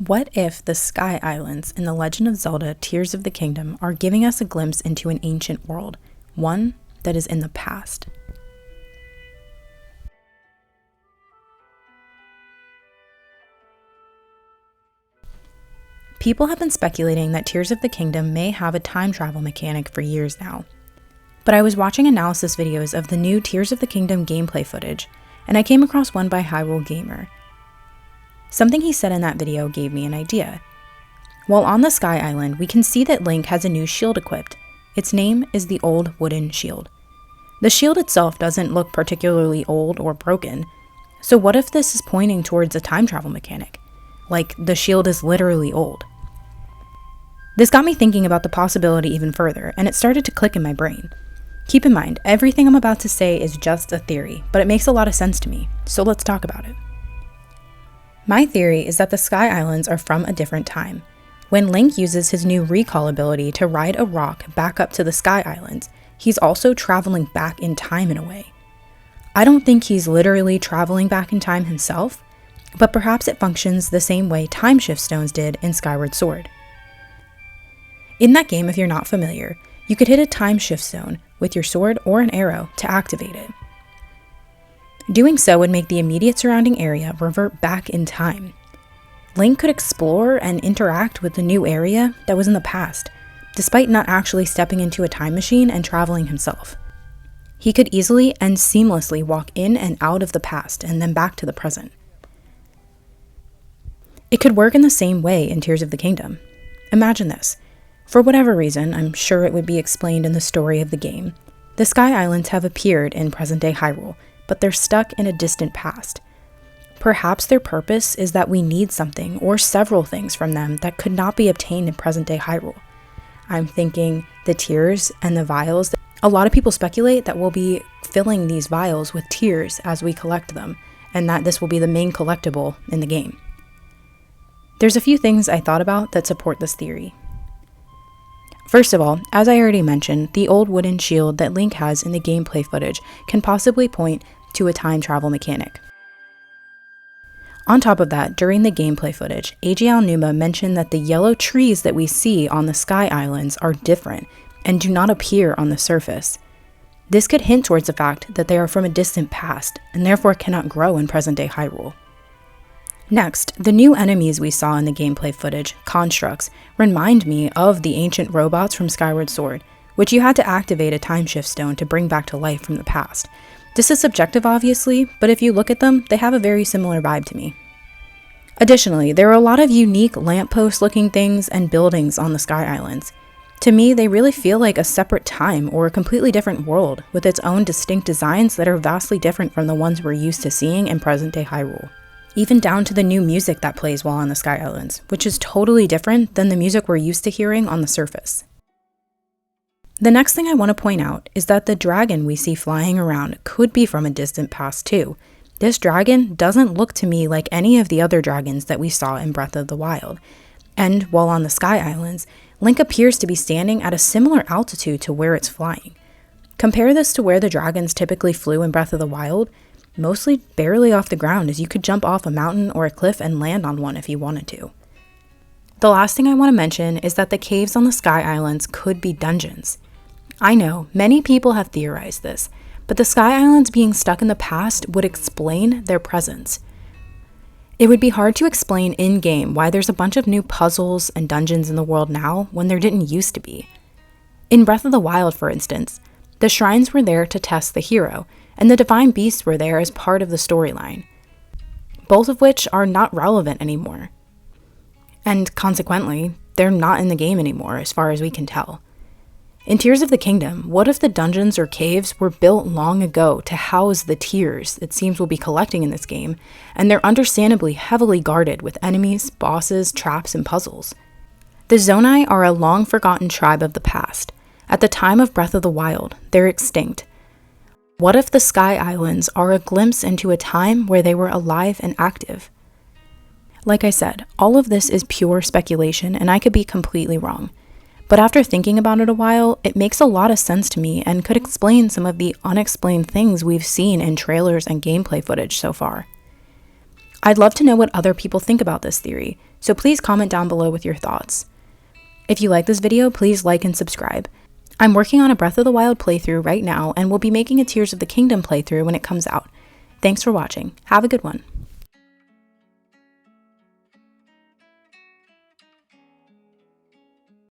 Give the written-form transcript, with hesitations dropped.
What if the Sky Islands in the Legend of Zelda Tears of the Kingdom are giving us a glimpse into an ancient world, one that is in the past? People have been speculating that Tears of the Kingdom may have a time travel mechanic for years now. But I was watching analysis videos of the new Tears of the Kingdom gameplay footage, and I came across one by Hyrule Gamer. Something he said in that video gave me an idea. While on the Sky Island, we can see that Link has a new shield equipped. Its name is the Old Wooden Shield. The shield itself doesn't look particularly old or broken, so what if this is pointing towards a time travel mechanic? Like, the shield is literally old. This got me thinking about the possibility even further, and it started to click in my brain. Keep in mind, everything I'm about to say is just a theory, but it makes a lot of sense to me, so let's talk about it. My theory is that the Sky Islands are from a different time. When Link uses his new recall ability to ride a rock back up to the Sky Islands, he's also traveling back in time in a way. I don't think he's literally traveling back in time himself, but perhaps it functions the same way time shift stones did in Skyward Sword. In that game, if you're not familiar, you could hit a time shift stone with your sword or an arrow to activate it. Doing so would make the immediate surrounding area revert back in time. Link could explore and interact with the new area that was in the past, despite not actually stepping into a time machine and traveling himself. He could easily and seamlessly walk in and out of the past and then back to the present. It could work in the same way in Tears of the Kingdom. Imagine this. For whatever reason, I'm sure it would be explained in the story of the game, the Sky Islands have appeared in present-day Hyrule, but they're stuck in a distant past. Perhaps their purpose is that we need something or several things from them that could not be obtained in present-day Hyrule. I'm thinking the tears and the vials. A lot of people speculate that we'll be filling these vials with tears as we collect them, and that this will be the main collectible in the game. There's a few things I thought about that support this theory. First of all, as I already mentioned, the old wooden shield that Link has in the gameplay footage can possibly point to a time travel mechanic. On top of that, during the gameplay footage, AJ Aonuma mentioned that the yellow trees that we see on the Sky Islands are different and do not appear on the surface. This could hint towards the fact that they are from a distant past and therefore cannot grow in present-day Hyrule. Next, the new enemies we saw in the gameplay footage, constructs, remind me of the ancient robots from Skyward Sword, which you had to activate a time shift stone to bring back to life from the past. This is subjective obviously, but if you look at them, they have a very similar vibe to me. Additionally, there are a lot of unique lamppost looking things and buildings on the Sky Islands. To me, they really feel like a separate time or a completely different world with its own distinct designs that are vastly different from the ones we're used to seeing in present-day Hyrule. Even down to the new music that plays while on the Sky Islands, which is totally different than the music we're used to hearing on the surface. The next thing I want to point out is that the dragon we see flying around could be from a distant past too. This dragon doesn't look to me like any of the other dragons that we saw in Breath of the Wild. And while on the Sky Islands, Link appears to be standing at a similar altitude to where it's flying. Compare this to where the dragons typically flew in Breath of the Wild, mostly barely off the ground, as you could jump off a mountain or a cliff and land on one if you wanted to. The last thing I want to mention is that the caves on the Sky Islands could be dungeons. I know, many people have theorized this, but the Sky Islands being stuck in the past would explain their presence. It would be hard to explain in-game why there's a bunch of new puzzles and dungeons in the world now when there didn't used to be. In Breath of the Wild, for instance, the shrines were there to test the hero, and the divine beasts were there as part of the storyline, both of which are not relevant anymore. And consequently, they're not in the game anymore as far as we can tell. In Tears of the Kingdom, what if the dungeons or caves were built long ago to house the tears it seems we'll be collecting in this game, and they're understandably heavily guarded with enemies, bosses, traps, and puzzles? The Zonai are a long-forgotten tribe of the past. At the time of Breath of the Wild, they're extinct. What if the Sky Islands are a glimpse into a time where they were alive and active? Like I said, all of this is pure speculation and I could be completely wrong. But after thinking about it a while, it makes a lot of sense to me and could explain some of the unexplained things we've seen in trailers and gameplay footage so far. I'd love to know what other people think about this theory, so please comment down below with your thoughts. If you like this video, please like and subscribe. I'm working on a Breath of the Wild playthrough right now, and we'll be making a Tears of the Kingdom playthrough when it comes out. Thanks for watching. Have a good one.